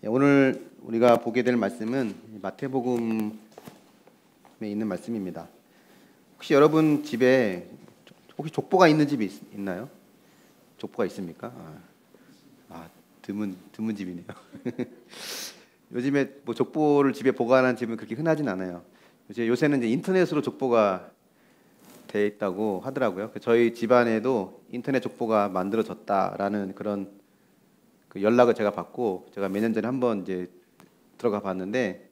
오늘 우리가 보게 될 말씀은 마태복음에 있는 말씀입니다. 혹시 여러분 집에 혹시 족보가 있는 집이 있나요? 족보가 있습니까? 드문 집이네요. 요즘에 뭐 족보를 집에 보관하는 집은 그렇게 흔하진 않아요. 요새는 이제 인터넷으로 족보가 돼 있다고 하더라고요. 저희 집안에도 인터넷 족보가 만들어졌다라는 그런 그 연락을 제가 받고 제가 몇 년 전에 한번 이제 들어가 봤는데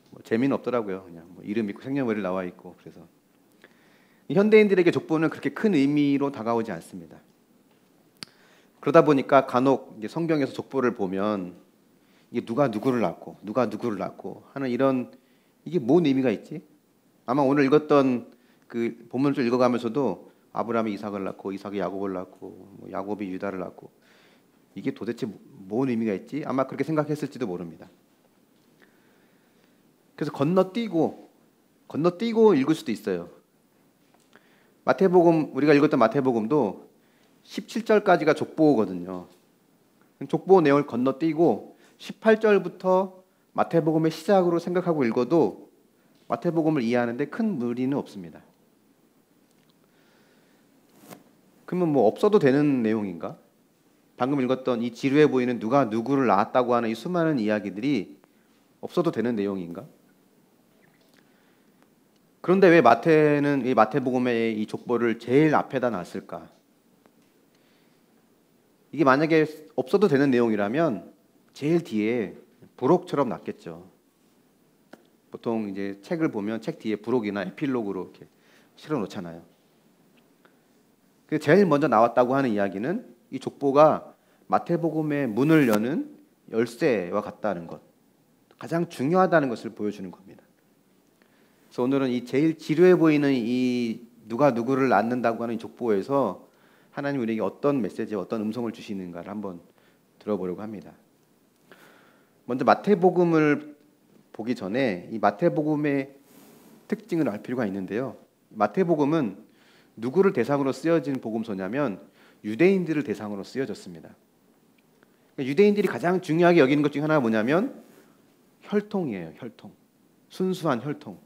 뭐 재미는 없더라고요. 그냥 뭐 이름 있고 생년월일 나와 있고. 그래서 현대인들에게 족보는 그렇게 큰 의미로 다가오지 않습니다. 그러다 보니까 간혹 이제 성경에서 족보를 보면 이게 누가 누구를 낳고 하는 이런 이게 뭔 의미가 있지? 아마 오늘 읽었던 그 본문을 좀 읽어가면서도 아브라함이 이삭을 낳고 이삭이 야곱을 낳고 뭐 야곱이 유다를 낳고 이게 도대체 뭔 의미가 있지? 아마 그렇게 생각했을지도 모릅니다. 그래서 건너뛰고 읽을 수도 있어요. 마태복음 우리가 읽었던 마태복음도 17절까지가 족보거든요. 족보 내용을 건너뛰고 18절부터 마태복음의 시작으로 생각하고 읽어도 마태복음을 이해하는데 큰 무리는 없습니다. 그러면 뭐 없어도 되는 내용인가? 방금 읽었던 이 지루해 보이는 누가 누구를 낳았다고 하는 이 수많은 이야기들이 없어도 되는 내용인가? 그런데 왜 마태는 이 마태복음의 이 족보를 제일 앞에다 놨을까? 이게 만약에 없어도 되는 내용이라면 제일 뒤에 부록처럼 놨겠죠. 보통 이제 책을 보면 책 뒤에 부록이나 에필로그로 이렇게 실어 놓잖아요. 제일 먼저 나왔다고 하는 이야기는 이 족보가 마태복음의 문을 여는 열쇠와 같다는 것, 가장 중요하다는 것을 보여주는 겁니다. 그래서 오늘은 이 제일 지루해 보이는 이 누가 누구를 낳는다고 하는 족보에서 하나님 우리에게 어떤 메시지, 어떤 음성을 주시는가를 한번 들어보려고 합니다. 먼저 마태복음을 보기 전에 이 마태복음의 특징을 알 필요가 있는데요. 마태복음은 누구를 대상으로 쓰여진 복음서냐면 유대인들을 대상으로 쓰여졌습니다. 유대인들이 가장 중요하게 여기는 것 중에 하나가 뭐냐면 혈통이에요. 혈통. 순수한 혈통.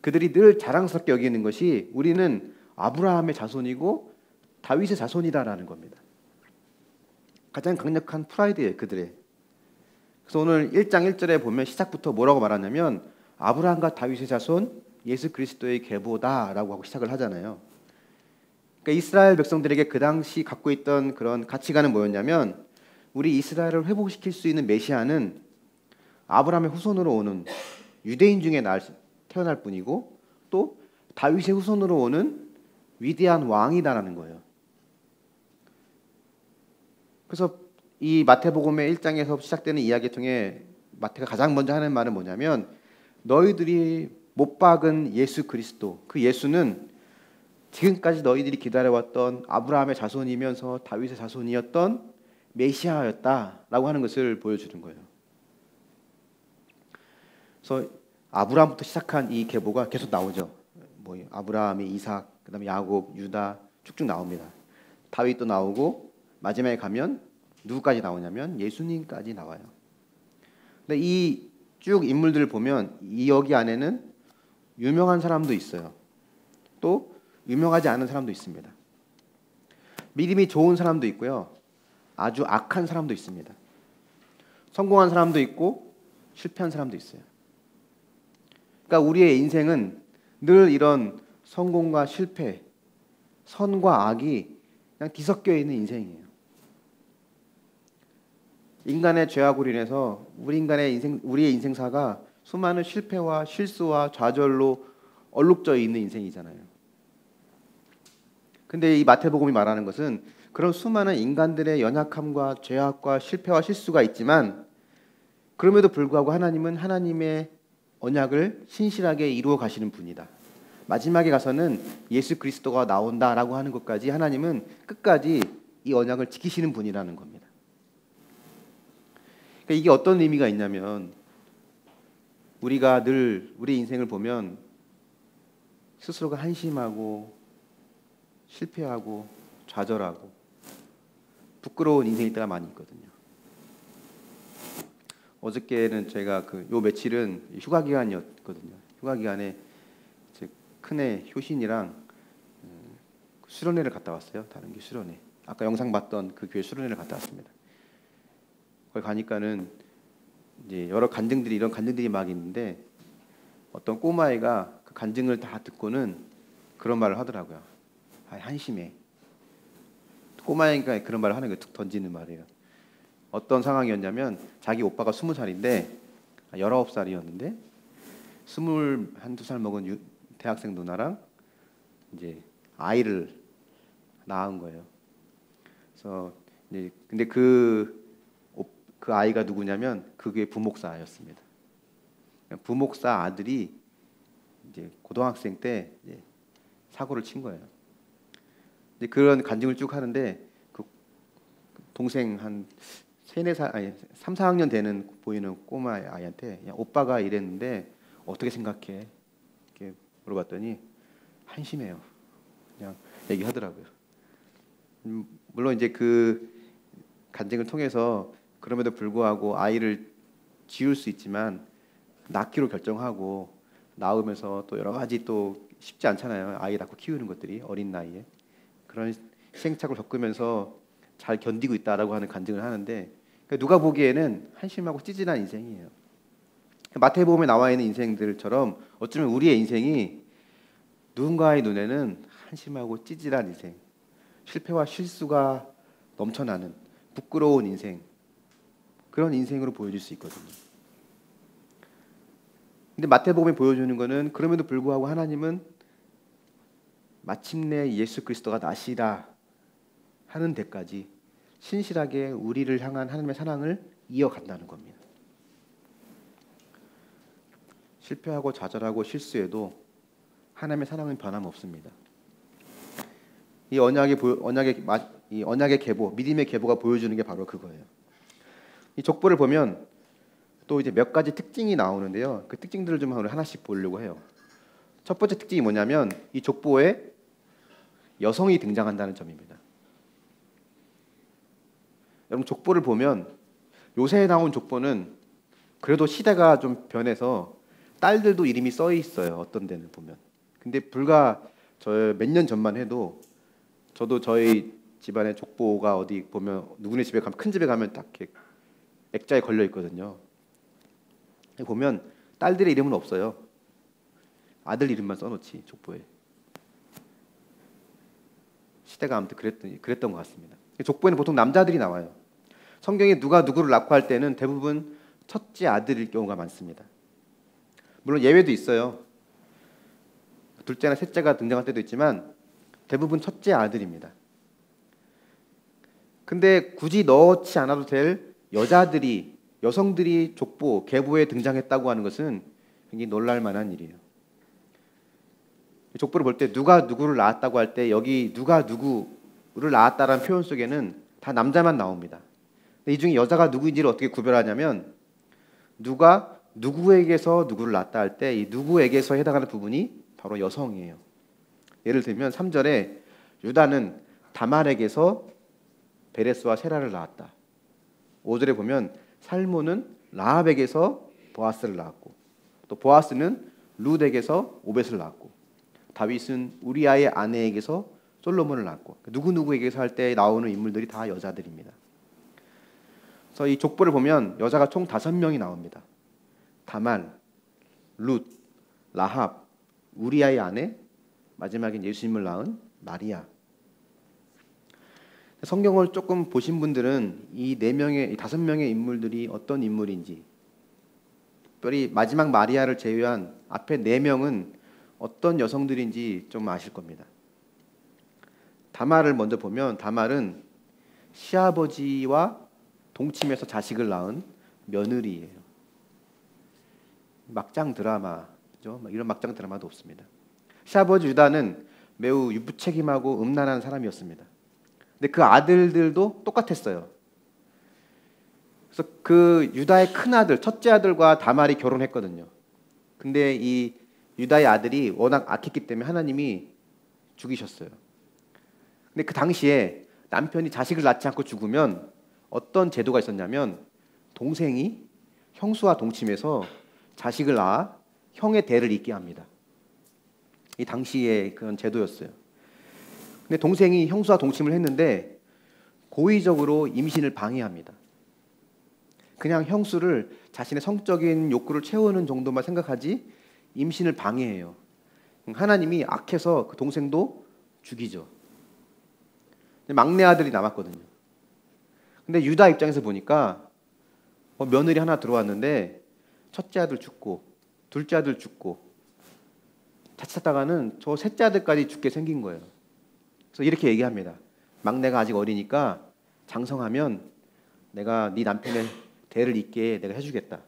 그들이 늘 자랑스럽게 여기는 것이 우리는 아브라함의 자손이고 다윗의 자손이다라는 겁니다. 가장 강력한 프라이드예요, 그들의. 그래서 오늘 1장 1절에 보면 시작부터 뭐라고 말하냐면 아브라함과 다윗의 자손 예수 그리스도의 계보다라고 하고 시작을 하잖아요. 그러니까 이스라엘 백성들에게 그 당시 갖고 있던 그런 가치관은 뭐였냐면 우리 이스라엘을 회복시킬 수 있는 메시아는 아브라함의 후손으로 오는 유대인 중에 태어날 뿐이고 또 다윗의 후손으로 오는 위대한 왕이다라는 거예요. 그래서 이 마태복음의 1장에서 시작되는 이야기를 통해 마태가 가장 먼저 하는 말은 뭐냐면 너희들이 못 박은 예수 그리스도, 그 예수는 지금까지 너희들이 기다려왔던 아브라함의 자손이면서 다윗의 자손이었던 메시아였다라고 하는 것을 보여주는 거예요. 그래서 아브라함부터 시작한 이 계보가 계속 나오죠. 뭐 아브라함이 이삭, 그다음에 야곱, 유다 쭉쭉 나옵니다. 다윗도 나오고 마지막에 가면 누구까지 나오냐면 예수님까지 나와요. 근데 이 쭉 인물들을 보면 이 여기 안에는 유명한 사람도 있어요. 또 유명하지 않은 사람도 있습니다. 믿음이 좋은 사람도 있고요. 아주 악한 사람도 있습니다. 성공한 사람도 있고 실패한 사람도 있어요. 그러니까 우리의 인생은 늘 이런 성공과 실패, 선과 악이 그냥 뒤섞여 있는 인생이에요. 인간의 죄악으로 인해서 우리의 인생사가 수많은 실패와 실수와 좌절로 얼룩져 있는 인생이잖아요. 근데 이 마태복음이 말하는 것은 그런 수많은 인간들의 연약함과 죄악과 실패와 실수가 있지만 그럼에도 불구하고 하나님은 하나님의 언약을 신실하게 이루어 가시는 분이다. 마지막에 가서는 예수 그리스도가 나온다라고 하는 것까지 하나님은 끝까지 이 언약을 지키시는 분이라는 겁니다. 그러니까 이게 어떤 의미가 있냐면 우리가 늘 우리 인생을 보면 스스로가 한심하고 실패하고 좌절하고 부끄러운 인생일 때가 많이 있거든요. 어저께는 제가 요 며칠은 휴가 기간이었거든요. 휴가 기간에 제 큰애 효신이랑 수련회를 갔다 왔어요. 다른 교 수련회. 아까 영상 봤던 그 교회 수련회를 갔다 왔습니다. 거기 가니까는 이제 여러 간증들이 이런 간증들이 막 있는데 어떤 꼬마애가 그 간증을 다 듣고는 그런 말을 하더라고요. 아, 한심해. 꼬마애가 그런 말을 하는 거예요. 툭 던지는 말이에요. 어떤 상황이었냐면 자기 오빠가 20살인데 19살이었는데 21~22살 먹은 대학생 누나랑 이제 아이를 낳은 거예요. 그래서 이제 근데 그 아이가 누구냐면 그 교회 부목사였습니다. 부목사 아들이 이제 고등학생 때 이제 사고를 친 거예요. 이제 그런 간증을 쭉 하는데 그 동생 한 3~4살 아니 3~4학년 되는 보이는 꼬마 아이한테 야, 오빠가 이랬는데 어떻게 생각해? 이렇게 물어봤더니 한심해요. 그냥 얘기하더라고요. 물론 이제 그 간증을 통해서 그럼에도 불구하고 아이를 지울 수 있지만 낳기로 결정하고 낳으면서 또 여러 가지 또 쉽지 않잖아요. 아이 낳고 키우는 것들이 어린 나이에 그런 시행착오를 겪으면서 잘 견디고 있다라고 하는 간증을 하는데 누가 보기에는 한심하고 찌질한 인생이에요. 마태복음에 나와 있는 인생들처럼 어쩌면 우리의 인생이 누군가의 눈에는 한심하고 찌질한 인생, 실패와 실수가 넘쳐나는 부끄러운 인생, 그런 인생으로 보여질 수 있거든요. 근데 마태복음에 보여주는 것은 그럼에도 불구하고 하나님은 마침내 예수 그리스도가 나시다 하는 데까지 신실하게 우리를 향한 하나님의 사랑을 이어간다는 겁니다. 실패하고 좌절하고 실수해도 하나님의 사랑은 변함없습니다. 이 언약의 계보, 믿음의 계보가 보여주는 게 바로 그거예요. 이 족보를 보면 또 이제 몇 가지 특징이 나오는데요. 그 특징들을 좀 하나씩 보려고 해요. 첫 번째 특징이 뭐냐면 이 족보에 여성이 등장한다는 점입니다. 여러분 족보를 보면 요새 나온 족보는 그래도 시대가 좀 변해서 딸들도 이름이 써 있어요. 어떤 데는 보면. 근데 불과 저 몇 년 전만 해도 저도 저희 집안의 족보가 어디 보면 누구네 집에 가면 큰 집에 가면 딱 이렇게 액자에 걸려 있거든요. 보면 딸들의 이름은 없어요. 아들 이름만 써놓지 족보에. 시대가 아무튼 그랬던 것 같습니다. 족보에는 보통 남자들이 나와요. 성경에 누가 누구를 낳고 할 때는 대부분 첫째 아들일 경우가 많습니다. 물론 예외도 있어요. 둘째나 셋째가 등장할 때도 있지만 대부분 첫째 아들입니다. 근데 굳이 넣지 않아도 될 여성들이 족보, 계보에 등장했다고 하는 것은 굉장히 놀랄 만한 일이에요. 족보를 볼 때 누가 누구를 낳았다고 할 때 여기 누가 누구를 낳았다라는 표현 속에는 다 남자만 나옵니다. 이 중에 여자가 누구인지를 어떻게 구별하냐면 누가 누구에게서 누구를 낳았다 할 때 이 누구에게서 해당하는 부분이 바로 여성이에요. 예를 들면 3절에 유다는 다말에게서 베레스와 세라를 낳았다. 5절에 보면 살몬은 라합에게서 보아스를 낳았고 또 보아스는 룻에게서 오벳을 낳았고 다윗은 우리아의 아내에게서 솔로몬을 낳았고 누구누구에게서 할 때 나오는 인물들이 다 여자들입니다. 그래서 이 족보를 보면 여자가 총 5명이 나옵니다. 다말, 룻, 라합, 우리아의 아내, 마지막엔 예수님을 낳은 마리아. 성경을 조금 보신 분들은 이 5명의 인물들이 어떤 인물인지, 특별히 마지막 마리아를 제외한 앞에 4명은 어떤 여성들인지 좀 아실 겁니다. 다말을 먼저 보면 다말은 시아버지와 동침해서 자식을 낳은 며느리예요. 막장 드라마죠. 이런 막장 드라마도 없습니다. 시아버지 유다는 매우 유부책임하고 음란한 사람이었습니다. 근데 그 아들들도 똑같았어요. 그래서 그 유다의 큰 아들, 첫째 아들과 다말이 결혼했거든요. 근데 이 유다의 아들이 워낙 악했기 때문에 하나님이 죽이셨어요. 근데 그 당시에 남편이 자식을 낳지 않고 죽으면 어떤 제도가 있었냐면 동생이 형수와 동침해서 자식을 낳아 형의 대를 잇게 합니다. 이 당시의 그런 제도였어요. 근데 동생이 형수와 동침을 했는데 고의적으로 임신을 방해합니다. 그냥 형수를 자신의 성적인 욕구를 채우는 정도만 생각하지 임신을 방해해요. 하나님이 악해서 그 동생도 죽이죠. 막내 아들이 남았거든요. 근데 유다 입장에서 보니까 며느리 하나 들어왔는데 첫째 아들 죽고 둘째 아들 죽고 자칫하다가는 저 셋째 아들까지 죽게 생긴 거예요. 그래서 이렇게 얘기합니다. 막내가 아직 어리니까 장성하면 내가 네 남편의 대를 잇게 내가 해주겠다.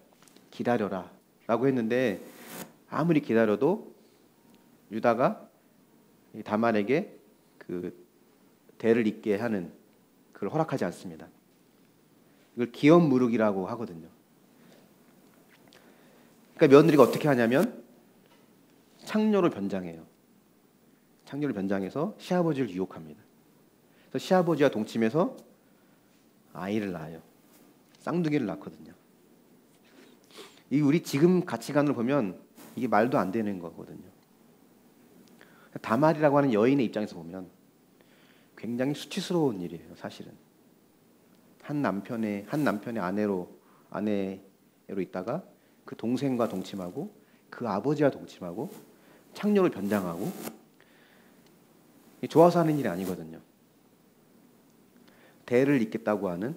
기다려라 라고 했는데 아무리 기다려도 유다가 다말에게 그 대를 잇게 하는 그걸 허락하지 않습니다. 이걸 기업무룩이라고 하거든요. 그러니까 며느리가 어떻게 하냐면 창녀로 변장해요. 창녀를 변장해서 시아버지를 유혹합니다. 그래서 시아버지와 동침해서 아이를 낳아요. 쌍둥이를 낳거든요. 이 우리 지금 가치관을 보면 이게 말도 안 되는 거거든요. 다말이라고 하는 여인의 입장에서 보면 굉장히 수치스러운 일이에요, 사실은. 한 남편의 아내로 있다가 그 동생과 동침하고 그 아버지와 동침하고 창녀를 변장하고 좋아서 하는 일이 아니거든요. 대를 잇겠다고 하는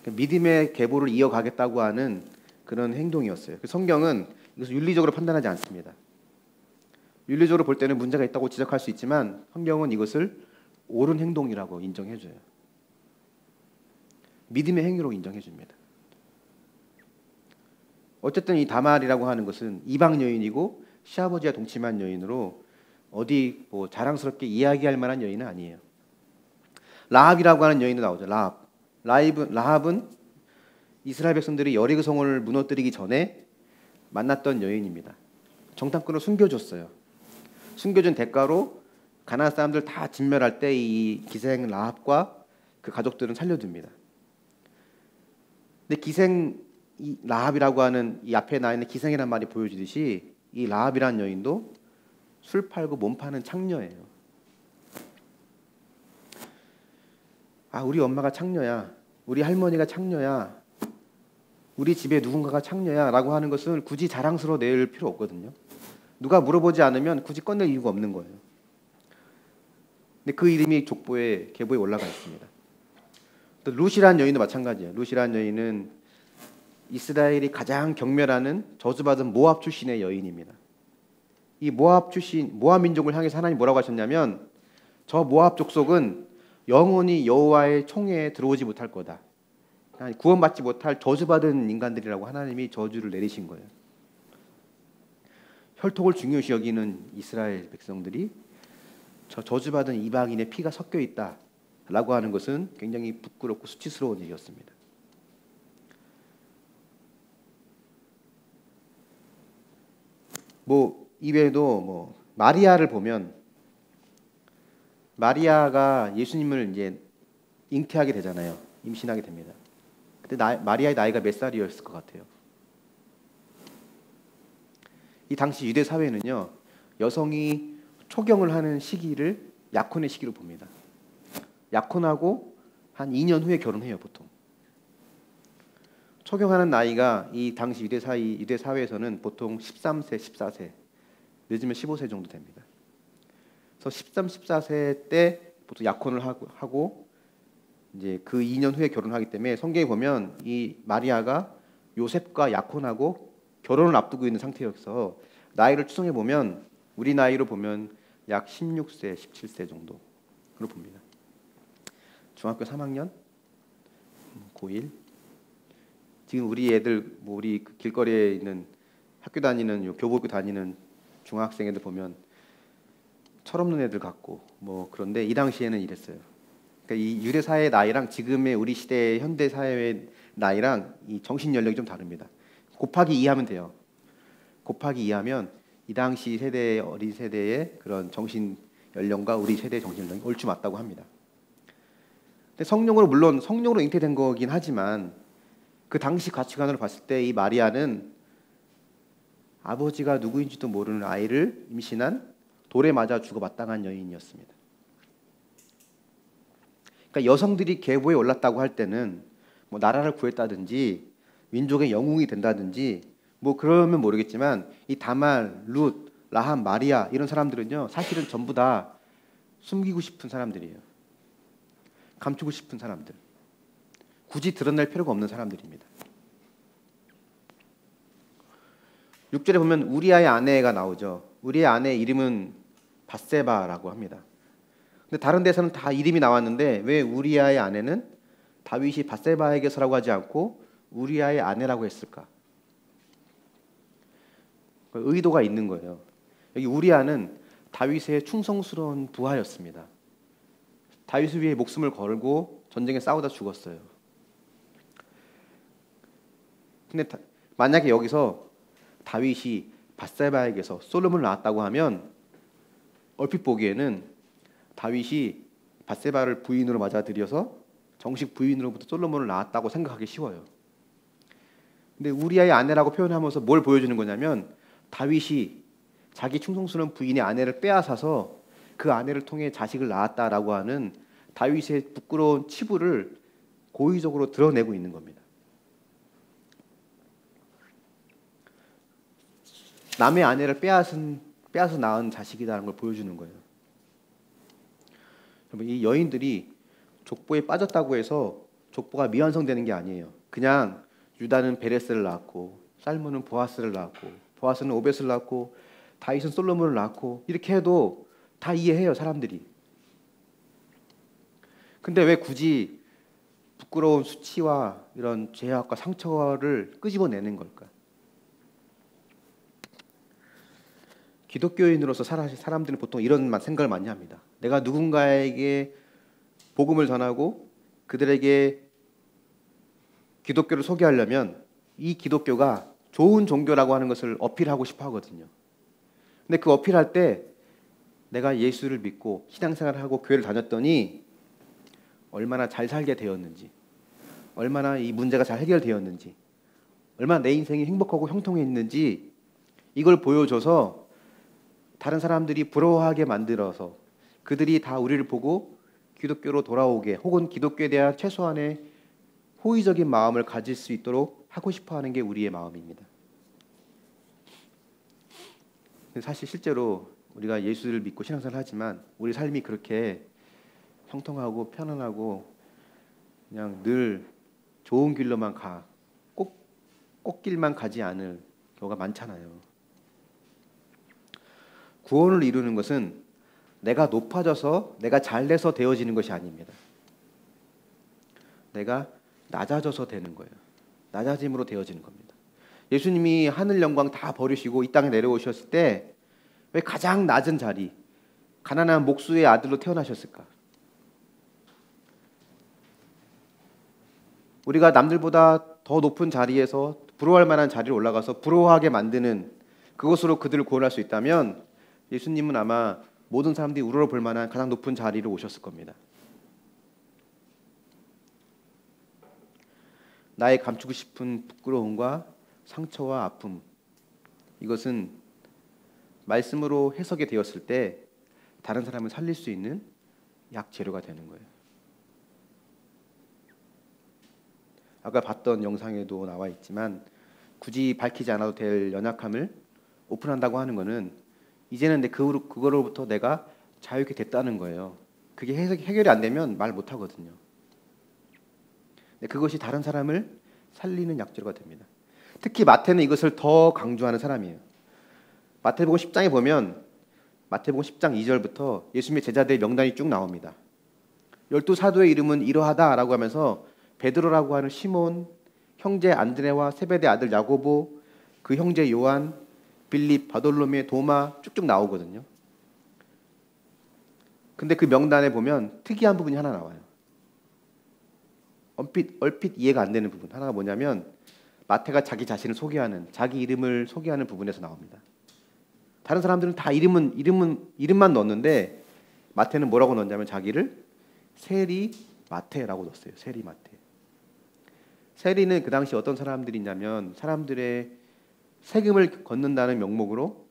믿음의 계보를 이어가겠다고 하는 그런 행동이었어요. 성경은 이것을 윤리적으로 판단하지 않습니다. 윤리적으로 볼 때는 문제가 있다고 지적할 수 있지만 성경은 이것을 옳은 행동이라고 인정해줘요. 믿음의 행위로 인정해줍니다. 어쨌든 이 다말이라고 하는 것은 이방 여인이고 시아버지와 동침한 여인으로 어디 뭐 자랑스럽게 이야기할 만한 여인은 아니에요. 라합이라고 하는 여인도 나오죠. 라합은 이스라엘 백성들이 여리고 성을 무너뜨리기 전에 만났던 여인입니다. 정탐꾼을 숨겨줬어요. 숨겨준 대가로 가나안 사람들 다 진멸할 때 이 기생 라합과 그 가족들은 살려둡니다. 근데 이 라합이라고 하는 이 앞에 나 있는 기생이라는 말이 보여주듯이 이 라합이라는 여인도 술 팔고 몸 파는 창녀예요. 우리 엄마가 창녀야. 우리 할머니가 창녀야. 우리 집에 누군가가 창녀야 라고 하는 것을 굳이 자랑스러워 낼 필요 없거든요. 누가 물어보지 않으면 굳이 꺼낼 이유가 없는 거예요. 근데 그 이름이 족보에 계보에 올라가 있습니다. 또 룻이라는 여인도 마찬가지예요. 룻이라는 여인은 이스라엘이 가장 경멸하는 저주받은 모압 출신의 여인입니다. 이 모압 민족을 향해서 하나님 뭐라고 하셨냐면 저 모압 족속은 영원히 여호와의 총회에 들어오지 못할 거다. 구원받지 못할 저주받은 인간들이라고 하나님이 저주를 내리신 거예요. 혈통을 중요시 여기는 이스라엘 백성들이 저 저주받은 이방인의 피가 섞여 있다라고 하는 것은 굉장히 부끄럽고 수치스러운 일이었습니다. 이외에도 마리아를 보면 마리아가 예수님을 이제 잉태하게 되잖아요. 임신하게 됩니다. 그때 마리아의 나이가 몇 살이었을 것 같아요? 이 당시 유대 사회는요, 여성이 초경을 하는 시기를 약혼의 시기로 봅니다. 약혼하고 한 2년 후에 결혼해요, 보통. 초경하는 나이가 이 당시 유대 사회에서는 보통 13세, 14세, 늦으면 15세 정도 됩니다. 그래서 13, 14세 때 보통 약혼을 하고 이제 그 2년 후에 결혼하기 때문에 성경에 보면 이 마리아가 요셉과 약혼하고 결혼을 앞두고 있는 상태여서 나이를 추정해 보면 우리 나이로 보면 약 16세, 17세 정도로 봅니다. 중학교 3학년, 고1. 지금 우리 애들 우리 길거리에 있는 학교 다니는 교복을 다니는 중학생 애들 보면 철없는 애들 같고 그런데 이 당시에는 이랬어요. 그러니까 이 유대 사회의 나이랑 지금의 우리 시대의 현대 사회의 나이랑 이 정신 연령이 좀 다릅니다. 곱하기 2하면 돼요. 곱하기 2하면 이 당시 세대의 어린 세대의 그런 정신 연령과 우리 세대의 정신 연령이 얼추 맞다고 합니다. 근데 물론 성령으로 잉태된 거긴 하지만 그 당시 가치관으로 봤을 때 이 마리아는 아버지가 누구인지도 모르는 아이를 임신한 돌에 맞아 죽어 마땅한 여인이었습니다. 그러니까 여성들이 계보에 올랐다고 할 때는 뭐 나라를 구했다든지 민족의 영웅이 된다든지 뭐 그러면 모르겠지만 이 다말, 룻, 라합, 마리아 이런 사람들은요 사실은 전부 다 숨기고 싶은 사람들이에요. 감추고 싶은 사람들. 굳이 드러낼 필요가 없는 사람들입니다. 6절에 보면 우리아의 아내가 나오죠. 우리의 아내의 이름은 밧세바라고 합니다. 근데 다른 데서는 다 이름이 나왔는데 왜 우리아의 아내는 다윗이 밧세바에게서라고 하지 않고 우리아의 아내라고 했을까? 의도가 있는 거예요. 여기 우리아는 다윗의 충성스러운 부하였습니다. 다윗을 위해 목숨을 걸고 전쟁에 싸우다 죽었어요. 근데 만약에 여기서 다윗이 밧세바에게서 솔로몬을 낳았다고 하면 얼핏 보기에는 다윗이 밧세바를 부인으로 맞아들여서 정식 부인으로부터 솔로몬을 낳았다고 생각하기 쉬워요. 근데 우리아의 아내라고 표현하면서 뭘 보여주는 거냐면 다윗이 자기 충성스러운 부인의 아내를 빼앗아서 그 아내를 통해 자식을 낳았다라고 하는 다윗의 부끄러운 치부를 고의적으로 드러내고 있는 겁니다. 남의 아내를 빼앗아 낳은 자식이라는 걸 보여주는 거예요. 이 여인들이 족보에 빠졌다고 해서 족보가 미완성되는 게 아니에요. 그냥 유다는 베레스를 낳았고 살문은 보아스를 낳았고 보아스는 오벳을 낳았고 다윗은 솔로몬을 낳고 이렇게 해도 다 이해해요, 사람들이. 근데 왜 굳이 부끄러운 수치와 이런 죄악과 상처를 끄집어내는 걸까? 기독교인으로서 사람들은 보통 이런 생각을 많이 합니다. 내가 누군가에게 복음을 전하고 그들에게 기독교를 소개하려면 이 기독교가 좋은 종교라고 하는 것을 어필하고 싶어 하거든요. 근데 그 어필할 때 내가 예수를 믿고 신앙생활을 하고 교회를 다녔더니 얼마나 잘 살게 되었는지, 얼마나 이 문제가 잘 해결되었는지, 얼마나 내 인생이 행복하고 형통했는지 이걸 보여줘서 다른 사람들이 부러워하게 만들어서 그들이 다 우리를 보고 기독교로 돌아오게 혹은 기독교에 대한 최소한의 호의적인 마음을 가질 수 있도록 하고 싶어하는 게 우리의 마음입니다. 사실 실제로 우리가 예수를 믿고 신앙생활을 하지만 우리 삶이 그렇게 형통하고 편안하고 그냥 늘 좋은 길로만 가, 꽃길만 가지 않을 경우가 많잖아요. 구원을 이루는 것은 내가 높아져서 내가 잘돼서 되어지는 것이 아닙니다. 내가 낮아져서 되는 거예요. 낮아짐으로 되어지는 겁니다. 예수님이 하늘 영광 다 버리시고 이 땅에 내려오셨을 때 왜 가장 낮은 자리, 가난한 목수의 아들로 태어나셨을까? 우리가 남들보다 더 높은 자리에서 부러워할 만한 자리로 올라가서 부러워하게 만드는 그것으로 그들을 구원할 수 있다면 예수님은 아마 모든 사람들이 우러러볼 만한 가장 높은 자리로 오셨을 겁니다. 나의 감추고 싶은 부끄러움과 상처와 아픔, 이것은 말씀으로 해석이 되었을 때 다른 사람을 살릴 수 있는 약재료가 되는 거예요. 아까 봤던 영상에도 나와 있지만 굳이 밝히지 않아도 될 연약함을 오픈한다고 하는 것은 이제는 그거로부터 내가 자유롭게 됐다는 거예요. 그게 해결이 안 되면 말 못하거든요. 그것이 다른 사람을 살리는 약재료가 됩니다. 특히 마태는 이것을 더 강조하는 사람이에요. 마태복음 10장에 보면 마태복음 10장 2절부터 예수님의 제자들의 명단이 쭉 나옵니다. 12사도의 이름은 이러하다라고 하면서 베드로라고 하는 시몬, 형제 안드레와 세베대 아들 야고보, 그 형제 요한, 빌립, 바돌로메, 도마 쭉쭉 나오거든요. 근데 그 명단에 보면 특이한 부분이 하나 나와요. 얼핏 이해가 안 되는 부분 하나가 뭐냐면 마태가 자기 자신을 소개하는, 자기 이름을 소개하는 부분에서 나옵니다. 다른 사람들은 다 이름만 넣었는데 마태는 뭐라고 넣었냐면 자기를 세리 마태라고 넣었어요. 세리 마태. 세리는 그 당시 어떤 사람들이냐면 사람들의 세금을 걷는다는 명목으로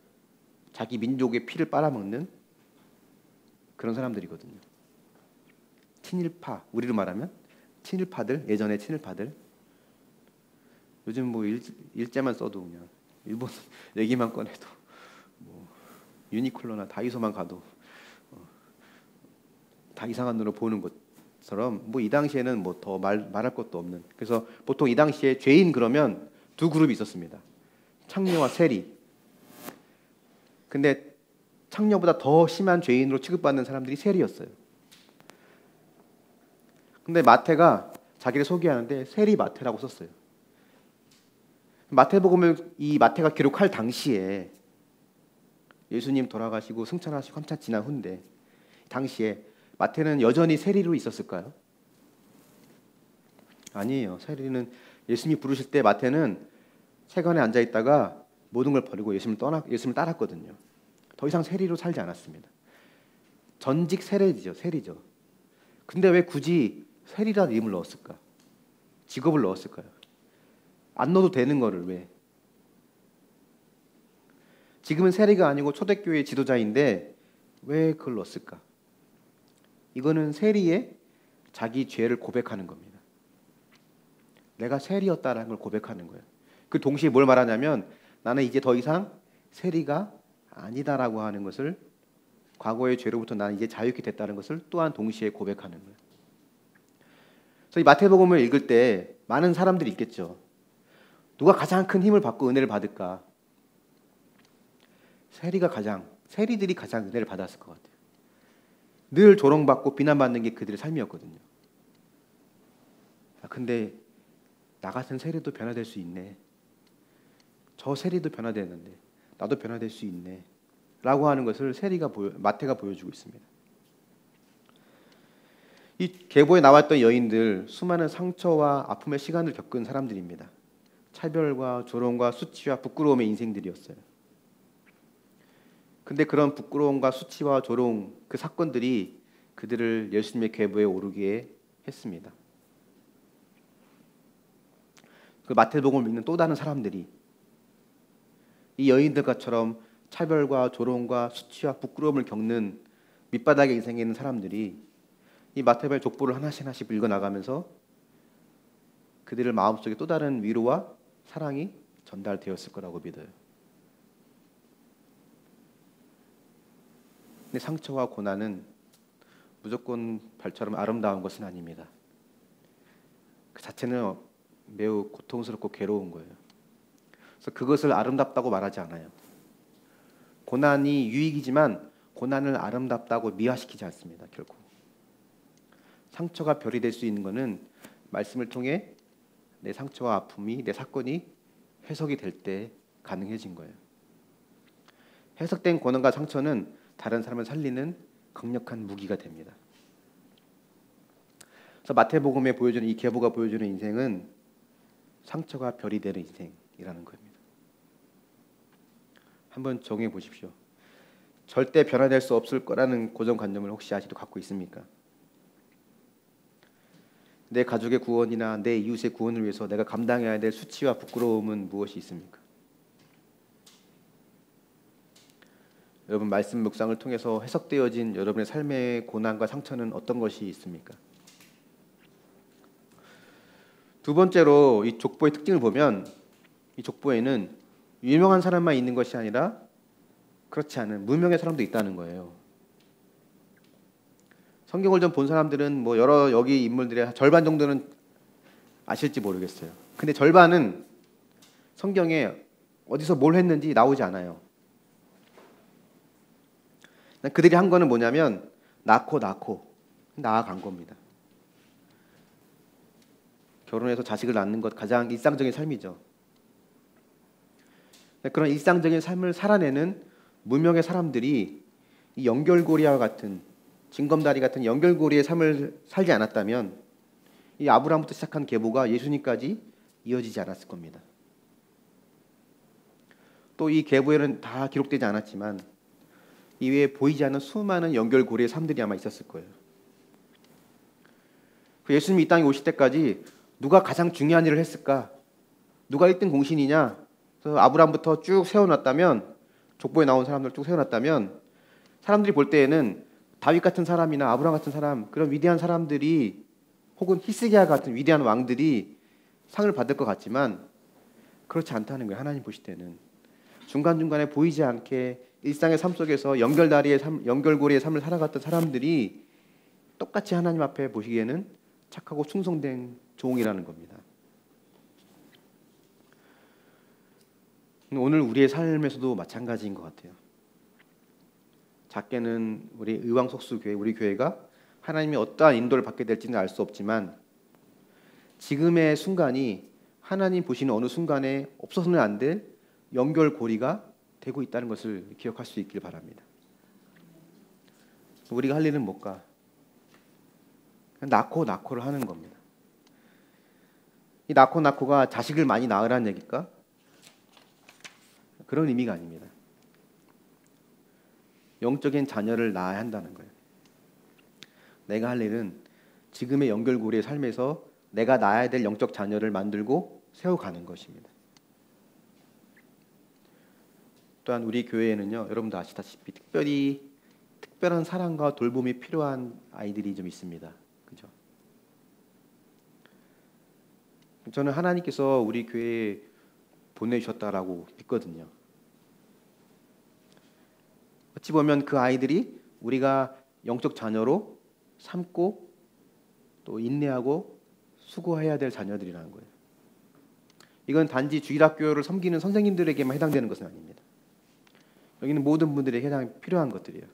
자기 민족의 피를 빨아먹는 그런 사람들이거든요. 친일파, 우리로 말하면 친일파들, 예전의 친일파들. 요즘 뭐 일제만 써도 그냥 일본 얘기만 꺼내도 뭐 유니클로나 다이소만 가도 다 이상한 눈으로 보는 것처럼 뭐 이 당시에는 뭐 더 말할 것도 없는. 그래서 보통 이 당시에 죄인 그러면 두 그룹이 있었습니다. 창녀와 세리. 근데 창녀보다 더 심한 죄인으로 취급받는 사람들이 세리였어요. 근데 마태가 자기를 소개하는데 세리 마태라고 썼어요. 마태복음을 이 마태가 기록할 당시에 예수님 돌아가시고 승천하시고 한참 지난 후인데 당시에 마태는 여전히 세리로 있었을까요? 아니에요. 세리는 예수님이 부르실 때 마태는 세관에 앉아 있다가 모든 걸 버리고 예수님을 따랐거든요. 더 이상 세리로 살지 않았습니다. 전직 세리죠. 세리죠. 근데 왜 굳이 세리라는 이름을 넣었을까? 직업을 넣었을까요? 안 넣어도 되는 거를 왜? 지금은 세리가 아니고 초대교회 지도자인데 왜 그걸 넣었을까? 이거는 세리의 자기 죄를 고백하는 겁니다. 내가 세리였다라는 걸 고백하는 거예요. 그 동시에 뭘 말하냐면 나는 이제 더 이상 세리가 아니다라고 하는 것을, 과거의 죄로부터 나는 이제 자유케 됐다는 것을 또한 동시에 고백하는 거예요. 그래서 이 마태복음을 읽을 때 많은 사람들이 있겠죠. 누가 가장 큰 힘을 받고 은혜를 받을까? 세리들이 가장 은혜를 받았을 것 같아요. 늘 조롱받고 비난받는 게 그들의 삶이었거든요. 근데 나 같은 세리도 변화될 수 있네. 저 세리도 변화되는데 나도 변화될 수 있네. 라고 하는 것을 마태가 보여주고 있습니다. 이 계보에 나왔던 여인들, 수많은 상처와 아픔의 시간을 겪은 사람들입니다. 차별과 조롱과 수치와 부끄러움의 인생들이었어요. 근데 그런 부끄러움과 수치와 조롱, 그 사건들이 그들을 예수님의 계보에 오르게 했습니다. 그 마태복음을 믿는 또 다른 사람들이 이 여인들과처럼 차별과 조롱과 수치와 부끄러움을 겪는 밑바닥의 인생에 있는 사람들이 이 마태복음 족보를 하나씩 읽어나가면서 그들의 마음속에 또 다른 위로와 사랑이 전달되었을 거라고 믿어요. 근데 상처와 고난은 무조건 별처럼 아름다운 것은 아닙니다. 그 자체는 매우 고통스럽고 괴로운 거예요. 그래서 그것을 아름답다고 말하지 않아요. 고난이 유익이지만 고난을 아름답다고 미화시키지 않습니다. 결국 상처가 별이 될 수 있는 것은 말씀을 통해 내 상처와 아픔이, 내 사건이 해석이 될 때 가능해진 거예요. 해석된 고난과 상처는 다른 사람을 살리는 강력한 무기가 됩니다. 그래서 마태복음에 보여주는 이 계보가 보여주는 인생은 상처가 별이 되는 인생이라는 겁니다. 한번 정해 보십시오. 절대 변화될 수 없을 거라는 고정관념을 혹시 아직도 갖고 있습니까? 내 가족의 구원이나 내 이웃의 구원을 위해서 내가 감당해야 될 수치와 부끄러움은 무엇이 있습니까? 여러분, 말씀 묵상을 통해서 해석되어진 여러분의 삶의 고난과 상처는 어떤 것이 있습니까? 두 번째로 이 족보의 특징을 보면 이 족보에는 유명한 사람만 있는 것이 아니라 그렇지 않은 무명의 사람도 있다는 거예요. 성경을 좀 본 사람들은 뭐 여기 인물들의 절반 정도는 아실지 모르겠어요. 근데 절반은 성경에 어디서 뭘 했는지 나오지 않아요. 그들이 한 거는 뭐냐면 낳고 나아간 겁니다. 결혼해서 자식을 낳는 것 가장 일상적인 삶이죠. 그런 일상적인 삶을 살아내는 무명의 사람들이 이 연결고리와 같은, 징검다리 같은 연결고리의 삶을 살지 않았다면 이 아브라함부터 시작한 계보가 예수님까지 이어지지 않았을 겁니다. 또 이 계보에는 다 기록되지 않았지만 이외에 보이지 않는 수많은 연결고리의 삶들이 아마 있었을 거예요. 예수님이 이 땅에 오실 때까지 누가 가장 중요한 일을 했을까? 누가 1등 공신이냐? 그래서 아브라함부터 쭉 세워놨다면, 족보에 나온 사람들 쭉 세워놨다면 사람들이 볼 때에는 다윗 같은 사람이나 아브라함 같은 사람, 그런 위대한 사람들이, 혹은 히스기야 같은 위대한 왕들이 상을 받을 것 같지만 그렇지 않다는 거예요. 하나님 보실 때는 중간중간에 보이지 않게 일상의 삶 속에서 연결고리의 삶을 살아갔던 사람들이 똑같이 하나님 앞에 보시기에는 착하고 충성된 종이라는 겁니다. 오늘 우리의 삶에서도 마찬가지인 것 같아요. 작게는 우리 의왕석수교회, 우리 교회가 하나님이 어떠한 인도를 받게 될지는 알 수 없지만 지금의 순간이 하나님 보시는 어느 순간에 없어서는 안 될 연결고리가 되고 있다는 것을 기억할 수 있길 바랍니다. 우리가 할 일은 뭘까? 낳고를 하는 겁니다. 이 낳고가 자식을 많이 낳으라는 얘기일까? 그런 의미가 아닙니다. 영적인 자녀를 낳아야 한다는 거예요. 내가 할 일은 지금의 연결고리의 삶에서 내가 낳아야 될 영적 자녀를 만들고 세워가는 것입니다. 또한 우리 교회에는요, 여러분도 아시다시피 특별한 사랑과 돌봄이 필요한 아이들이 좀 있습니다. 그죠? 저는 하나님께서 우리 교회에 보내주셨다라고 믿거든요. 어찌 보면 그 아이들이 우리가 영적 자녀로 삼고 또 인내하고 수고해야 될 자녀들이라는 거예요. 이건 단지 주일학교를 섬기는 선생님들에게만 해당되는 것은 아닙니다. 여기는 모든 분들에게 필요한 것들이에요.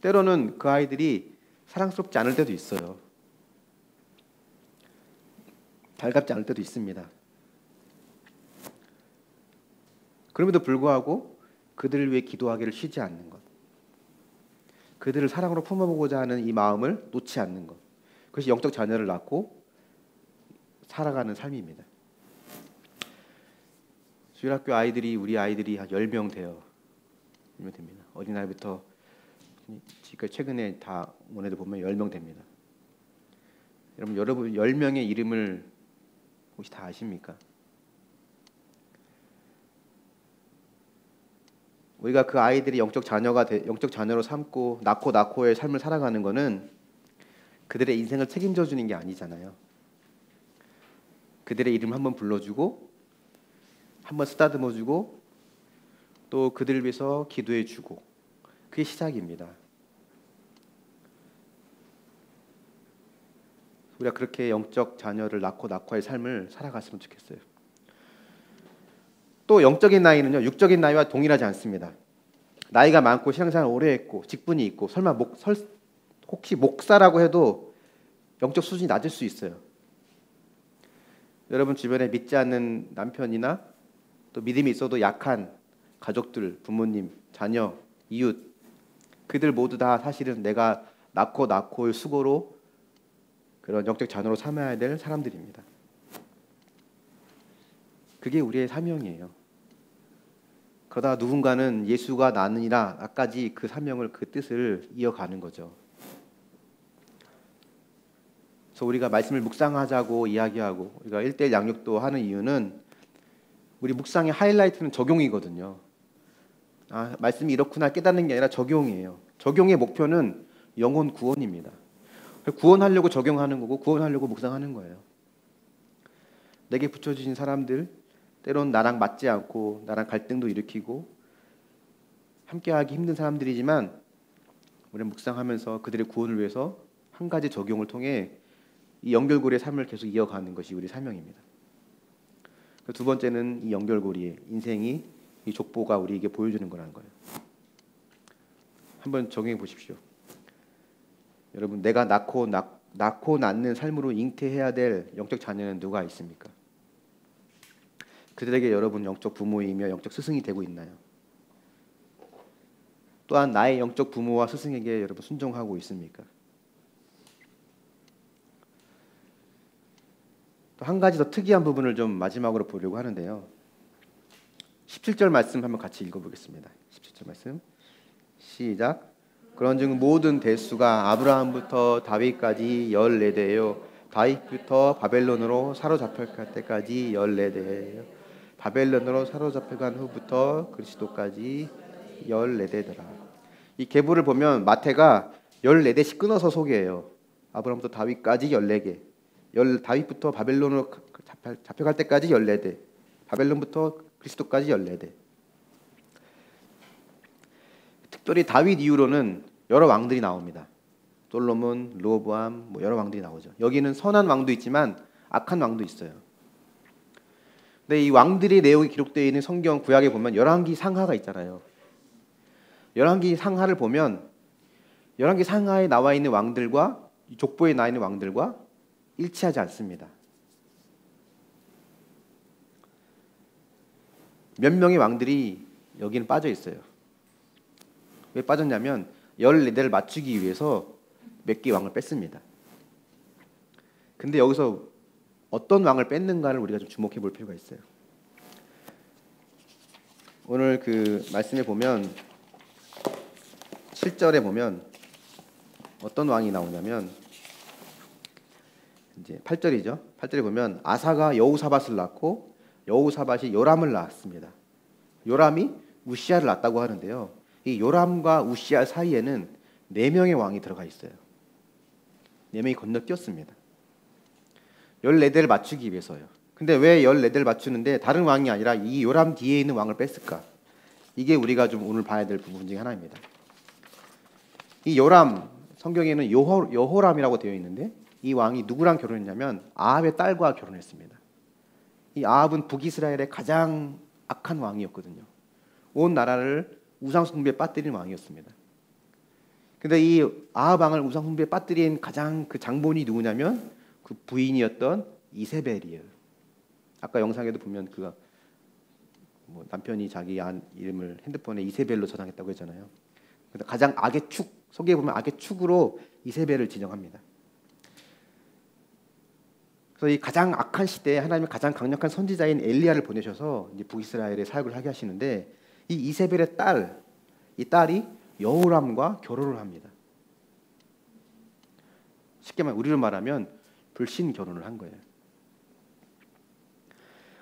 때로는 그 아이들이 사랑스럽지 않을 때도 있어요. 달갑지 않을 때도 있습니다. 그럼에도 불구하고 그들을 위해 기도하기를 쉬지 않는 것, 그들을 사랑으로 품어보고자 하는 이 마음을 놓지 않는 것, 그것이 영적 자녀를 낳고 살아가는 삶입니다. 주일학교 아이들이, 우리 아이들이 한 10명 됩니다. 어린아이부터 최근에 다 온 애들 보면 10명 됩니다. 여러분 10명의 이름을 혹시 다 아십니까? 우리가 그 아이들이 영적 자녀로 삼고 낳고의 삶을 살아가는 것은 그들의 인생을 책임져 주는 게 아니잖아요. 그들의 이름 한번 불러주고 한번 쓰다듬어주고 또 그들을 위해서 기도해주고, 그게 시작입니다. 우리가 그렇게 영적 자녀를 낳고의 삶을 살아갔으면 좋겠어요. 또 영적인 나이는요, 육적인 나이와 동일하지 않습니다. 나이가 많고 신앙생활 오래 했고 직분이 있고 혹시 목사라고 해도 영적 수준이 낮을 수 있어요. 여러분 주변에 믿지 않는 남편이나 또 믿음이 있어도 약한 가족들, 부모님, 자녀, 이웃, 그들 모두 다 사실은 내가 낳고의 수고로 그런 영적 자녀로 삼아야 될 사람들입니다. 그게 우리의 사명이에요. 그러다 누군가는 예수가 나느니라까지 그 사명을, 그 뜻을 이어가는 거죠. 그래서 우리가 말씀을 묵상하자고 이야기하고 우리가 1:1 양육도 하는 이유는 우리 묵상의 하이라이트는 적용이거든요. 말씀이 이렇구나 깨닫는 게 아니라 적용이에요. 적용의 목표는 영혼 구원입니다. 구원하려고 적용하는 거고 구원하려고 묵상하는 거예요. 내게 붙여주신 사람들, 때론 나랑 맞지 않고 나랑 갈등도 일으키고 함께하기 힘든 사람들이지만 우리는 묵상하면서 그들의 구원을 위해서 한 가지 적용을 통해 이 연결고리의 삶을 계속 이어가는 것이 우리 사명입니다. 두 번째는 이 연결고리의 인생이, 이 족보가 우리에게 보여주는 거라는 거예요. 한번 적용해 보십시오. 여러분, 내가 낳고 낳는 삶으로 잉태해야 될 영적 자녀는 누가 있습니까? 그들에게 여러분 영적 부모이며 영적 스승이 되고 있나요? 또한 나의 영적 부모와 스승에게 여러분 순종하고 있습니까? 또 한 가지 더 특이한 부분을 좀 마지막으로 보려고 하는데요. 17절 말씀 한번 같이 읽어보겠습니다. 17절 말씀 시작. 그런즉 모든 대수가 아브라함부터 다윗까지 14대요 다윗부터 바벨론으로 사로잡혀갈 때까지 14대예요. 바벨론으로 사로잡혀간 후부터 그리스도까지 14대더라. 이 계보를 보면 마태가 14대씩 끊어서 소개해요. 아브라함부터 다윗까지 14개. 다윗부터 바벨론으로 잡혀갈 때까지 14대. 바벨론부터 그리스도까지 14대. 특별히 다윗 이후로는 여러 왕들이 나옵니다. 솔로몬, 르호보암, 여러 왕들이 나오죠. 여기는 선한 왕도 있지만 악한 왕도 있어요. 근데 이 왕들의 내용이 기록되어 있는 성경 구약에 보면 열왕기 상하가 있잖아요. 열왕기 상하를 보면 열왕기 상하에 나와 있는 왕들과 족보에 나와 있는 왕들과 일치하지 않습니다. 몇 명의 왕들이 여기는 빠져 있어요. 왜 빠졌냐면 14대를 맞추기 위해서 몇 개의 왕을 뺐습니다. 근데 여기서 어떤 왕을 뺐는가를 우리가 좀 주목해 볼 필요가 있어요. 오늘 그 말씀에 보면 7절에 보면 어떤 왕이 나오냐면 이제 8절이죠. 8절에 보면 아사가 여호사밧을 낳고 여호사밧이 요람을 낳았습니다. 요람이 우시아를 낳았다고 하는데요. 이 요람과 우시아 사이에는 4명의 왕이 들어가 있어요. 4명이 건너뛰었습니다. 14대를 맞추기 위해서요. 근데 왜 14대를 맞추는데 다른 왕이 아니라 이 요람 뒤에 있는 왕을 뺐을까? 이게 우리가 좀 오늘 봐야 될 부분 중에 하나입니다. 이 요람, 성경에는 여호람이라고 되어 있는데 이 왕이 누구랑 결혼했냐면 아합의 딸과 결혼했습니다. 이 아합은 북이스라엘의 가장 악한 왕이었거든요. 온 나라를 우상숭배에 빠뜨린 왕이었습니다. 근데 이 아합 왕을 우상숭배에 빠뜨린 가장 그 장본이 누구냐면 그 부인이었던 이세벨이에요. 아까 영상에도 보면 그 남편이 자기 이름을 핸드폰에 이세벨로 저장했다고 했잖아요. 그래서 가장 악의 축, 성경에 보면 악의 축으로 이세벨을 지정합니다. 그래서 이 가장 악한 시대에 하나님의 가장 강력한 선지자인 엘리야를 보내셔서 이제 북이스라엘에 사역을 하게 하시는데 이 이세벨의 이 딸이 여호람과 결혼을 합니다. 쉽게 우리로 말하면 불신 결혼을 한 거예요.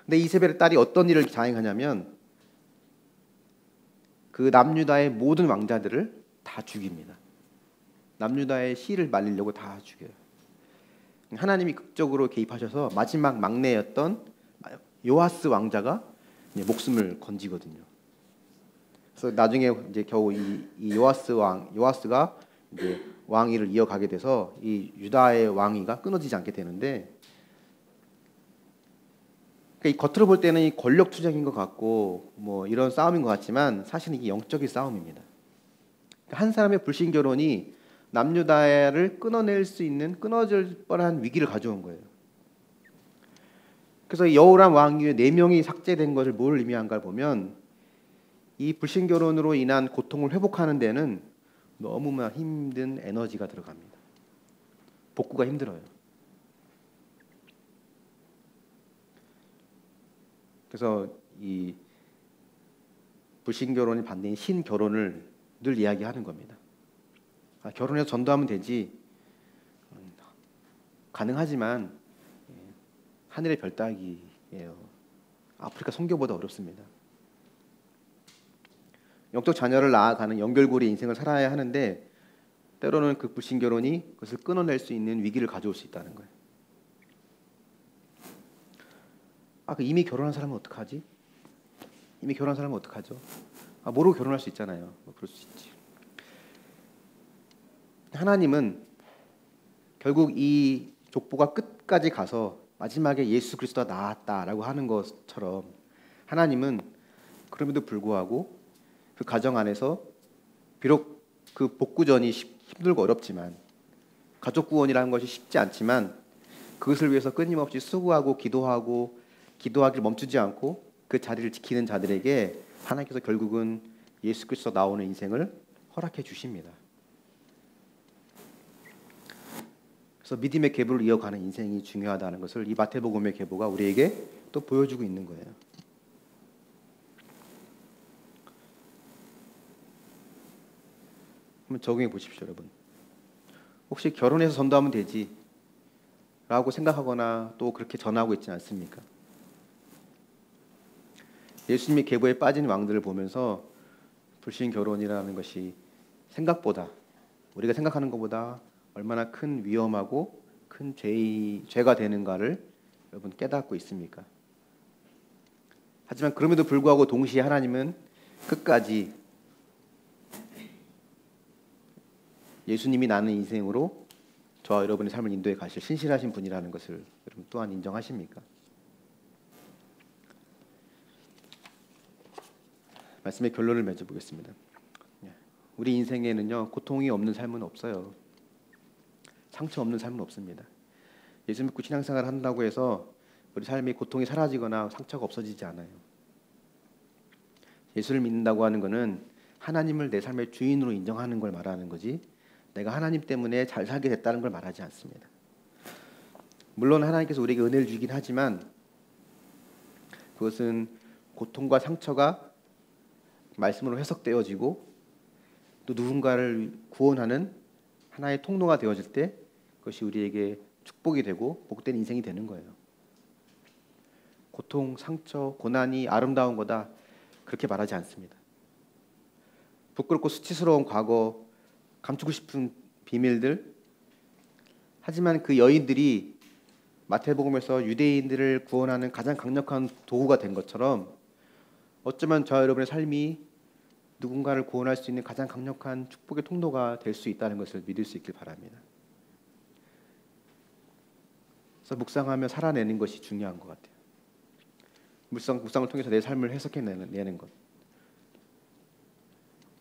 근데 이세벨의 딸이 어떤 일을 자행하냐면 그 남유다의 모든 왕자들을 다 죽입니다. 남유다의 씨를 말리려고 다 죽여요. 하나님이 극적으로 개입하셔서 마지막 막내였던 요아스 왕자가 이제 목숨을 건지거든요. 그래서 나중에 이제 겨우 이 요아스가 이제 왕위를 이어가게 돼서 이 유다의 왕위가 끊어지지 않게 되는데, 그러니까 이 겉으로 볼 때는 이 권력 투쟁인 것 같고 이런 싸움인 것 같지만 사실은 이게 영적인 싸움입니다. 한 사람의 불신 결혼이 남유다를 끊어낼 수 있는 끊어질 뻔한 위기를 가져온 거예요. 그래서 여호람 왕위에 4명이 삭제된 것을 뭘 의미한가를 보면 이 불신 결혼으로 인한 고통을 회복하는 데는 너무나 힘든 에너지가 들어갑니다. 복구가 힘들어요. 그래서 이 불신 결혼이 반대인 신 결혼을 늘 이야기하는 겁니다. 결혼해서 전도하면 되지. 가능하지만 하늘의 별 따기예요. 아프리카 선교보다 어렵습니다. 영적 자녀를 낳아가는 연결고리 인생을 살아야 하는데 때로는 그 불신 결혼이 그것을 끊어낼 수 있는 위기를 가져올 수 있다는 거예요. 이미 결혼한 사람은 어떡하지? 이미 결혼한 사람은 어떡하죠? 모르고 결혼할 수 있잖아요. 그럴 수 있지. 하나님은 결국 이 족보가 끝까지 가서 마지막에 예수 그리스도가 나았다라고 하는 것처럼 하나님은 그럼에도 불구하고 그 가정 안에서 비록 그 복구전이 힘들고 어렵지만 가족 구원이라는 것이 쉽지 않지만 그것을 위해서 끊임없이 수고하고 기도하기를 멈추지 않고 그 자리를 지키는 자들에게 하나님께서 결국은 예수 그리스도 나오는 인생을 허락해 주십니다. 그래서 믿음의 계보를 이어가는 인생이 중요하다는 것을 이 마태복음의 계보가 우리에게 또 보여주고 있는 거예요. 한번 적용해 보십시오, 여러분. 혹시 결혼해서 전도하면 되지? 라고 생각하거나 또 그렇게 전하고 있지 않습니까? 예수님이 계보에 빠진 왕들을 보면서 불신 결혼이라는 것이 생각보다, 우리가 생각하는 것보다 얼마나 큰 위험하고 큰 죄가 되는가를 여러분 깨닫고 있습니까? 하지만 그럼에도 불구하고 동시에 하나님은 끝까지 예수님이 나는 인생으로 저와 여러분의 삶을 인도해 가실 신실하신 분이라는 것을 여러분 또한 인정하십니까? 말씀의 결론을 맺어보겠습니다. 우리 인생에는요, 고통이 없는 삶은 없어요. 상처 없는 삶은 없습니다. 예수 믿고 신앙생활을 한다고 해서 우리 삶이 고통이 사라지거나 상처가 없어지지 않아요. 예수를 믿는다고 하는 것은 하나님을 내 삶의 주인으로 인정하는 걸 말하는 거지, 내가 하나님 때문에 잘 살게 됐다는 걸 말하지 않습니다. 물론 하나님께서 우리에게 은혜를 주긴 하지만 그것은 고통과 상처가 말씀으로 해석되어지고 또 누군가를 구원하는 하나의 통로가 되어질 때 그것이 우리에게 축복이 되고 복된 인생이 되는 거예요. 고통, 상처, 고난이 아름다운 거다 그렇게 말하지 않습니다. 부끄럽고 수치스러운 과거, 감추고 싶은 비밀들, 하지만 그 여인들이 마태복음에서 유대인들을 구원하는 가장 강력한 도구가 된 것처럼 어쩌면 저와 여러분의 삶이 누군가를 구원할 수 있는 가장 강력한 축복의 통로가 될 수 있다는 것을 믿을 수 있길 바랍니다. 그래서 묵상하며 살아내는 것이 중요한 것 같아요. 묵상을 통해서 내 삶을 해석해내는 것,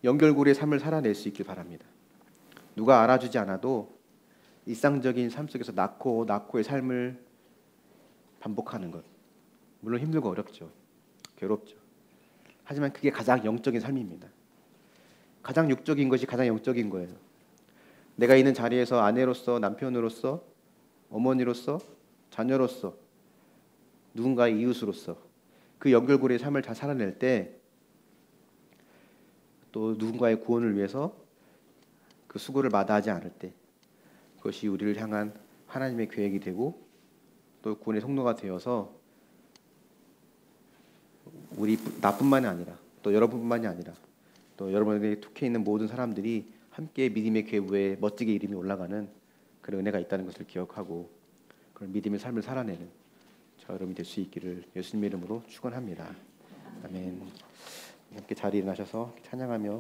연결고리의 삶을 살아낼 수 있길 바랍니다. 누가 알아주지 않아도 일상적인 삶 속에서 낳고의 삶을 반복하는 것, 물론 힘들고 어렵죠. 괴롭죠. 하지만 그게 가장 영적인 삶입니다. 가장 육적인 것이 가장 영적인 거예요. 내가 있는 자리에서 아내로서, 남편으로서, 어머니로서, 자녀로서, 누군가의 이웃으로서 그 연결고리의 삶을 잘 살아낼 때 또 누군가의 구원을 위해서 그 수고를 마다하지 않을 때 그것이 우리를 향한 하나님의 계획이 되고 또 구원의 통로가 되어서 나뿐만이 아니라 또 여러분뿐만이 아니라 또 여러분에게 속해 있는 모든 사람들이 함께 믿음의 계보에 멋지게 이름이 올라가는 그런 은혜가 있다는 것을 기억하고 그런 믿음의 삶을 살아내는 저 여러분이 될 수 있기를 예수님의 이름으로 축원합니다. 아멘. 함께 자리에 일어나셔서 찬양하며